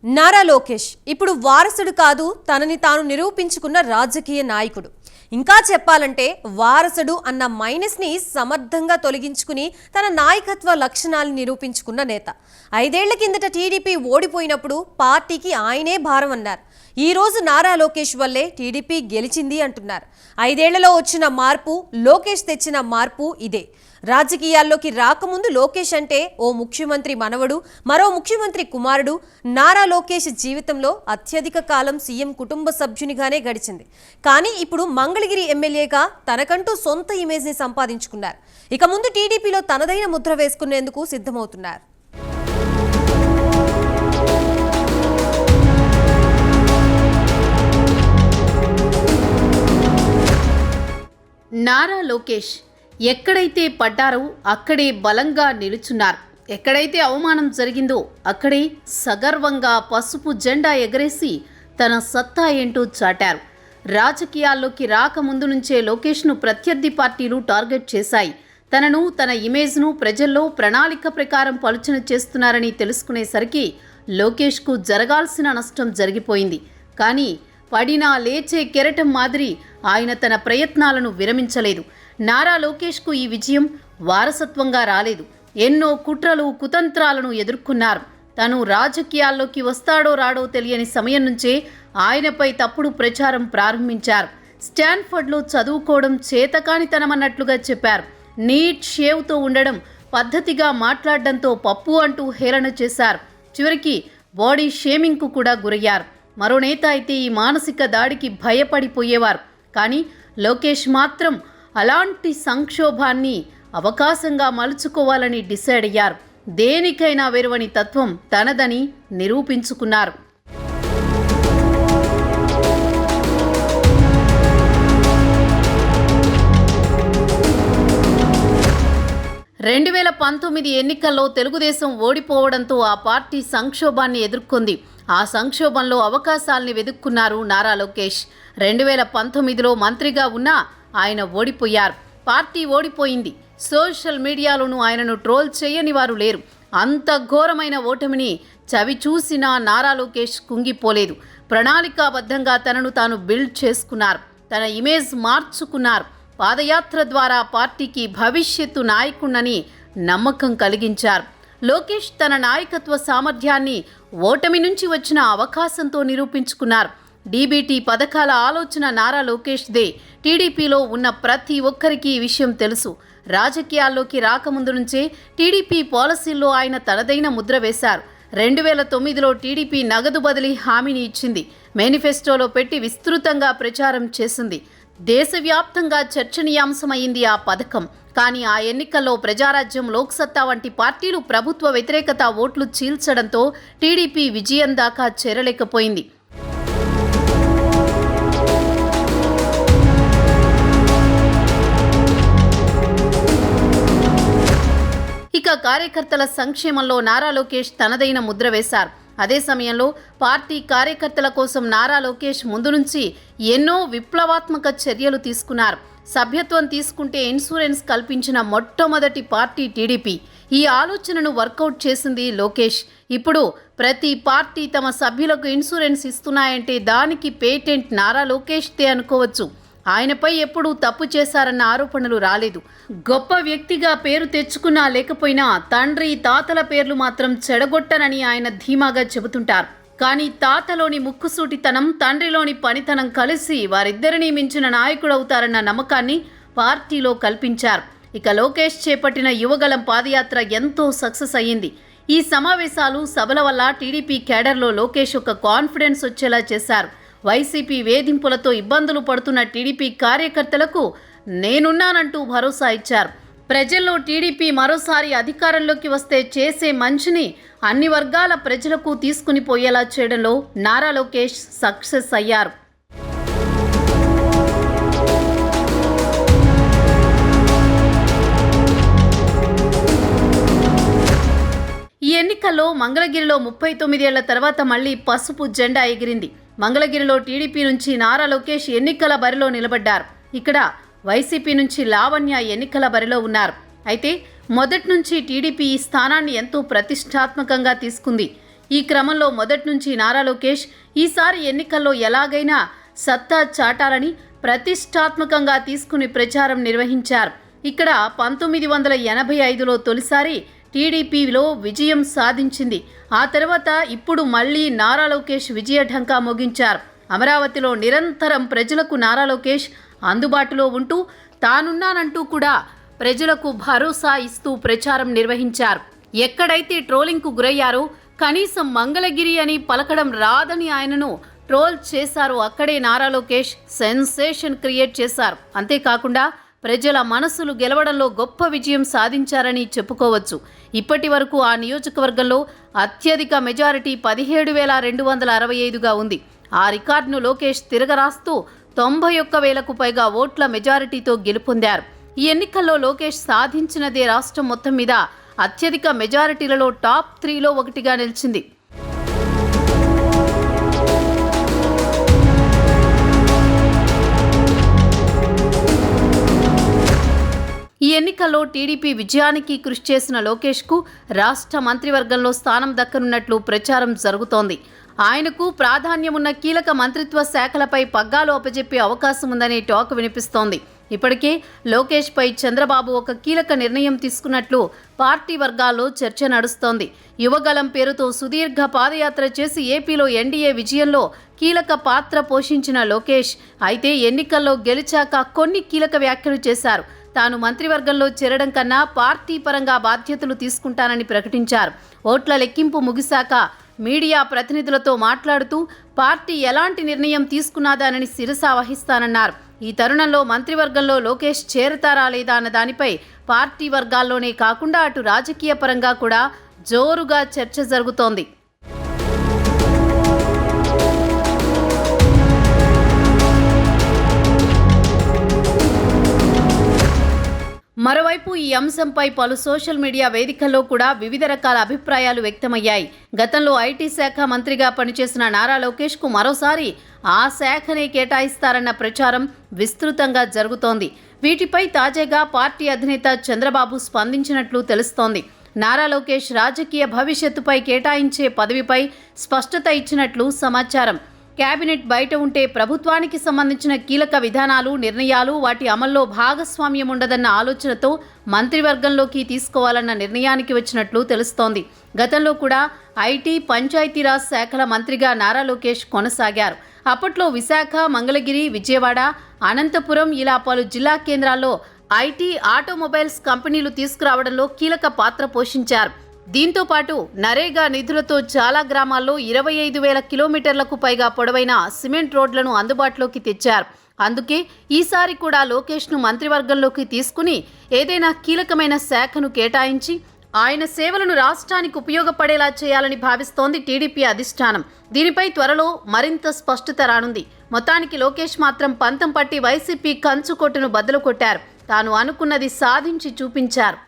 నారా లోకేష్ ఇప్పుడు వారసుడు కాదు, తనని తాను నిరూపించుకున్న రాజకీయ నాయకుడు. ఇంకా చెప్పాలంటే వారసుడు అన్న మైనస్ని సమర్థంగా తొలగించుకుని తన నాయకత్వ లక్షణాలను నిరూపించుకున్న నేత. 5 ఏళ్ల కిందట టీడీపీ ఓడిపోయినప్పుడు పార్టీకి ఆయనే భారం అన్నారు. ఈ రోజు నారా లోకేష్ వల్లే టీడీపీ గెలిచింది అంటున్నారు. 5 ఏళ్లలో వచ్చిన మార్పు, లోకేష్ తెచ్చిన మార్పు ఇదే. రాజకీయాల్లోకి రాకముందు లోకేష్ అంటే ఓ ముఖ్యమంత్రి మనవడు, మరో ముఖ్యమంత్రి కుమారుడు. నారా లోకేష్ జీవితంలో అత్యధిక కాలం సీఎం కుటుంబ సభ్యునిగానే గడిచింది. కానీ ఇప్పుడు మంగళగిరి ఎమ్మెల్యేగా తనకంటూ సొంత ఇమేజ్ని సంపాదించుకున్నారు. ఇక ముందు టీడీపీలో తనదైన ముద్ర వేసుకునేందుకు సిద్ధమవుతున్నారు. నారా లోకేష్ ఎక్కడైతే పడ్డారో అక్కడే బలంగా నిలుచున్నారు. ఎక్కడైతే అవమానం జరిగిందో అక్కడే సగర్వంగా పసుపు జెండా ఎగరేసి తన సత్తా ఏంటో చాటారు. రాజకీయాల్లోకి రాకముందు నుంచే లోకేష్ను ప్రత్యర్థి పార్టీలు టార్గెట్ చేశాయి. తనను, తన ఇమేజ్ను ప్రజల్లో ప్రణాళిక ప్రకారం పలుచన చేస్తున్నారని తెలుసుకునేసరికి లోకేష్కు జరగాల్సిన నష్టం జరిగిపోయింది. కానీ పడినా లేచే కెరటం మాదిరి ఆయన తన ప్రయత్నాలను విరమించలేదు. నారా లోకేష్కు ఈ విజయం వారసత్వంగా రాలేదు. ఎన్నో కుట్రలు, కుతంత్రాలను ఎదుర్కొన్నారు. తను రాజకీయాల్లోకి వస్తాడో రాడో తెలియని సమయం నుంచే ఆయనపై తప్పుడు ప్రచారం ప్రారంభించారు. స్టాన్ఫర్డ్లో చదువుకోవడం చేతకానితనమన్నట్లుగా చెప్పారు. నీట్ షేవ్తో ఉండడం, పద్ధతిగా మాట్లాడడంతో పప్పు అంటూ హేళన చేశారు. చివరికి బాడీ షేమింగ్కు కూడా గురయ్యారు. మరో నేత అయితే ఈ మానసిక దాడికి భయపడిపోయేవారు. కానీ లోకేష్ మాత్రం అలాంటి సంక్షోభాన్ని అవకాశంగా మలుచుకోవాలని డిసైడ్ అయ్యారు. దేనికైనా వెరువని తత్వం తనదని నిరూపించుకున్నారు. రెండు 2019 ఎన్నికల్లో తెలుగుదేశం ఓడిపోవడంతో ఆ పార్టీ సంక్షోభాన్ని ఎదుర్కొంది. ఆ సంక్షోభంలో అవకాశాల్ని వెతుక్కున్నారు నారా లోకేష్. 2019లో మంత్రిగా ఉన్నా ఆయన ఓడిపోయారు. పార్టీ ఓడిపోయింది. సోషల్ మీడియాలోనూ ఆయనను ట్రోల్ చేయని వారు లేరు. అంత ఘోరమైన ఓటమిని చవి చూసినా నారా లోకేష్ కుంగిపోలేదు. ప్రణాళికాబద్ధంగా తనను తాను బిల్డ్ చేసుకున్నారు. తన ఇమేజ్ మార్చుకున్నారు. పాదయాత్ర ద్వారా పార్టీకి భవిష్యత్తు నాయకుణ్ణని నమ్మకం కలిగించారు. లోకేష్ తన నాయకత్వ సామర్థ్యాన్ని ఓటమి నుంచి వచ్చిన అవకాశంతో నిరూపించుకున్నారు. డీబీటీ పథకాల ఆలోచన నారా లోకేష్దే. టీడీపీలో ఉన్న ప్రతి ఒక్కరికి ఈ విషయం తెలుసు. రాజకీయాల్లోకి రాకముందు నుంచే టీడీపీ పాలసీల్లో ఆయన తనదైన ముద్ర వేశారు. 2009లో టీడీపీ నగదు బదిలీ హామీని ఇచ్చింది. మేనిఫెస్టోలో పెట్టి విస్తృతంగా ప్రచారం చేసింది. దేశవ్యాప్తంగా చర్చనీయాంశమైంది ఆ పథకం. కానీ ఆ ఎన్నికల్లో ప్రజారాజ్యం, లోక్సత్తా వంటి పార్టీలు ప్రభుత్వ వ్యతిరేకత ఓట్లు చీల్చడంతో టీడీపీ విజయం దాకా చేరలేకపోయింది. ఇక కార్యకర్తల సంక్షేమంలో నారా లోకేష్ తనదైన ముద్ర వేశారు. అదే సమయంలో పార్టీ కార్యకర్తల కోసం నారా లోకేష్ ముందు నుంచి ఎన్నో విప్లవాత్మక చర్యలు తీసుకున్నారు. సభ్యత్వం తీసుకుంటే ఇన్సూరెన్స్ కల్పించిన మొట్టమొదటి పార్టీ టీడీపీ. ఈ ఆలోచనను వర్కౌట్ చేసింది లోకేష్. ఇప్పుడు ప్రతి పార్టీ తమ సభ్యులకు ఇన్సూరెన్స్ ఇస్తున్నాయంటే దానికి పేటెంట్ నారా లోకేష్దే అనుకోవచ్చు. ఆయనపై ఎప్పుడూ తప్పు చేశారన్న ఆరోపణలు రాలేదు. గొప్ప వ్యక్తిగా పేరు తెచ్చుకున్నా లేకపోయినా తండ్రి, తాతల పేర్లు మాత్రం చెడగొట్టనని ఆయన ధీమాగా చెబుతుంటారు. కానీ తాతలోని ముక్కుసూటితనం, తండ్రిలోని పనితనం కలిసి వారిద్దరినీ మించిన నాయకుడవుతారన్న నమ్మకాన్ని పార్టీలో కల్పించారు. ఇక లోకేష్ చేపట్టిన యువగలం పాదయాత్ర ఎంతో సక్సెస్ అయ్యింది. ఈ సమావేశాలు, సభల వల్ల టీడీపీ కేడర్లో లోకేష్ ఒక కాన్ఫిడెన్స్ వచ్చేలా చేశారు. వైసీపీ వేధింపులతో ఇబ్బందులు పడుతున్న టీడీపీ కార్యకర్తలకు నేనున్నానంటూ భరోసా ఇచ్చారు. ప్రజల్లో టీడీపీ మరోసారి అధికారంలోకి వస్తే చేసే మంచిని అన్ని వర్గాల ప్రజలకు తీసుకుని పోయేలా చేయడంలో నారా లోకేష్ సక్సెస్ అయ్యారు. ఈ ఎన్నికల్లో మంగళగిరిలో 39 ఏళ్ల తర్వాత మళ్లీ పసుపు జెండా ఎగిరింది. మంగళగిరిలో టీడీపీ నుంచి నారా లోకేష్ ఎన్నికల బరిలో నిలబడ్డారు. ఇక్కడ వైసీపీ నుంచి లావణ్య ఎన్నికల బరిలో ఉన్నారు. అయితే మొదటి నుంచి టీడీపీ ఈ స్థానాన్ని ఎంతో ప్రతిష్టాత్మకంగా తీసుకుంది. ఈ క్రమంలో మొదటి నుంచి నారా లోకేష్ ఈసారి ఎన్నికల్లో ఎలాగైనా సత్తా చాటాలని ప్రతిష్టాత్మకంగా తీసుకుని ప్రచారం నిర్వహించారు. ఇక్కడ 1985లో తొలిసారి టీడీపీలో విజయం సాధించింది. ఆ తర్వాత ఇప్పుడు మళ్లీ నారా లోకేష్ విజయ ఢంకా మోగించారు. అమరావతిలో నిరంతరం ప్రజలకు నారా లోకేష్ అందుబాటులో ఉంటూ తానున్నానంటూ కూడా ప్రజలకు భరోసా ఇస్తూ ప్రచారం నిర్వహించారు. ఎక్కడైతే ట్రోలింగ్కు గురయ్యారో, కనీసం మంగళగిరి అని పలకడం రాదని ఆయనను ట్రోల్ చేశారో అక్కడే నారా లోకేష్ సెన్సేషన్ క్రియేట్ చేశారు. అంతేకాకుండా ప్రజల మనసులు గెలవడంలో గొప్ప విజయం సాధించారని చెప్పుకోవచ్చు. ఇప్పటి వరకు ఆ నియోజకవర్గంలో అత్యధిక మెజారిటీ 17,265గా ఉంది. ఆ రికార్డును లోకేష్ తిరగరాస్తూ 91,000కు పైగా ఓట్ల మెజారిటీతో గెలుపొందారు. ఈ ఎన్నికల్లో లోకేష్ సాధించినదే రాష్ట్రం మొత్తం మీద అత్యధిక మెజారిటీలలో టాప్ 3లో ఒకటిగా నిలిచింది. ఈ ఎన్నికల్లో టీడీపీ విజయానికి కృషి చేసిన లోకేష్కు రాష్ట్ర మంత్రివర్గంలో స్థానం దక్కనున్నట్లు ప్రచారం జరుగుతోంది. ఆయనకు ప్రాధాన్యమున్న కీలక మంత్రిత్వ శాఖలపై పగ్గాలు అప్పజెప్పే అవకాశం ఉందనే టాక్ వినిపిస్తోంది. ఇప్పటికే లోకేష్పై చంద్రబాబు ఒక కీలక నిర్ణయం తీసుకున్నట్లు పార్టీ వర్గాల్లో చర్చ నడుస్తోంది. యువగలం పేరుతో సుదీర్ఘ పాదయాత్ర చేసి ఏపీలో ఎన్డీఏ విజయంలో కీలక పాత్ర పోషించిన లోకేష్ అయితే ఎన్నికల్లో గెలిచాక కొన్ని కీలక వ్యాఖ్యలు చేశారు. తాను మంత్రివర్గంలో చేరడం కన్నా పార్టీ పరంగా బాధ్యతలు తీసుకుంటానని ప్రకటించారు. ఓట్ల లెక్కింపు ముగిశాక మీడియా ప్రతినిధులతో మాట్లాడుతూ పార్టీ ఎలాంటి నిర్ణయం తీసుకున్నాదానని శిరస వహిస్తానన్నారు. ఈ తరుణంలో మంత్రివర్గంలో లోకేష్ చేరతారా లేదా అన్న దానిపై పార్టీ వర్గాల్లోనే కాకుండా అటు రాజకీయ పరంగా కూడా జోరుగా చర్చ జరుగుతోంది. మరోవైపు ఈ అంశంపై పలు సోషల్ మీడియా వేదికల్లో కూడా వివిధ రకాల అభిప్రాయాలు వ్యక్తమయ్యాయి. గతంలో ఐటీ శాఖ మంత్రిగా పనిచేసిన నారా లోకేష్కు మరోసారి ఆ శాఖనే కేటాయిస్తారన్న ప్రచారం విస్తృతంగా జరుగుతోంది. వీటిపై తాజాగా పార్టీ అధినేత చంద్రబాబు స్పందించినట్లు తెలుస్తోంది. నారా లోకేష్ రాజకీయ భవిష్యత్తుపై కేటాయించే పదవిపై స్పష్టత ఇచ్చినట్లు సమాచారం. కేబినెట్ బయట ఉంటే ప్రభుత్వానికి సంబంధించిన కీలక విధానాలు, నిర్ణయాలు వాటి అమల్లో భాగస్వామ్యం ఉండదన్న ఆలోచనతో మంత్రివర్గంలోకి తీసుకోవాలన్న నిర్ణయానికి వచ్చినట్లు తెలుస్తోంది. గతంలో కూడా ఐటీ, పంచాయతీరాజ్ శాఖల మంత్రిగా నారా లోకేష్ కొనసాగారు. అప్పట్లో విశాఖ, మంగళగిరి, విజయవాడ, అనంతపురం ఇలా పలు జిల్లా కేంద్రాల్లో ఐటీ, ఆటోమొబైల్స్ కంపెనీలు తీసుకురావడంలో కీలక పాత్ర పోషించారు. దీంతో పాటు నరేగా నిధులతో చాలా గ్రామాల్లో 25,000 కిలోమీటర్లకు పైగా పొడవైన సిమెంట్ రోడ్లను అందుబాటులోకి తెచ్చారు. అందుకే ఈసారి కూడా లోకేష్ను మంత్రివర్గంలోకి తీసుకుని ఏదైనా కీలకమైన శాఖను కేటాయించి ఆయన సేవలను రాష్ట్రానికి ఉపయోగపడేలా చేయాలని భావిస్తోంది టీడీపీ అధిష్టానం. దీనిపై త్వరలో మరింత స్పష్టత రానుంది. మొత్తానికి లోకేష్ మాత్రం పంతం పట్టి వైసీపీ కంచుకొట్టును బద్దలు కొట్టారు. తాను అనుకున్నది సాధించి చూపించారు.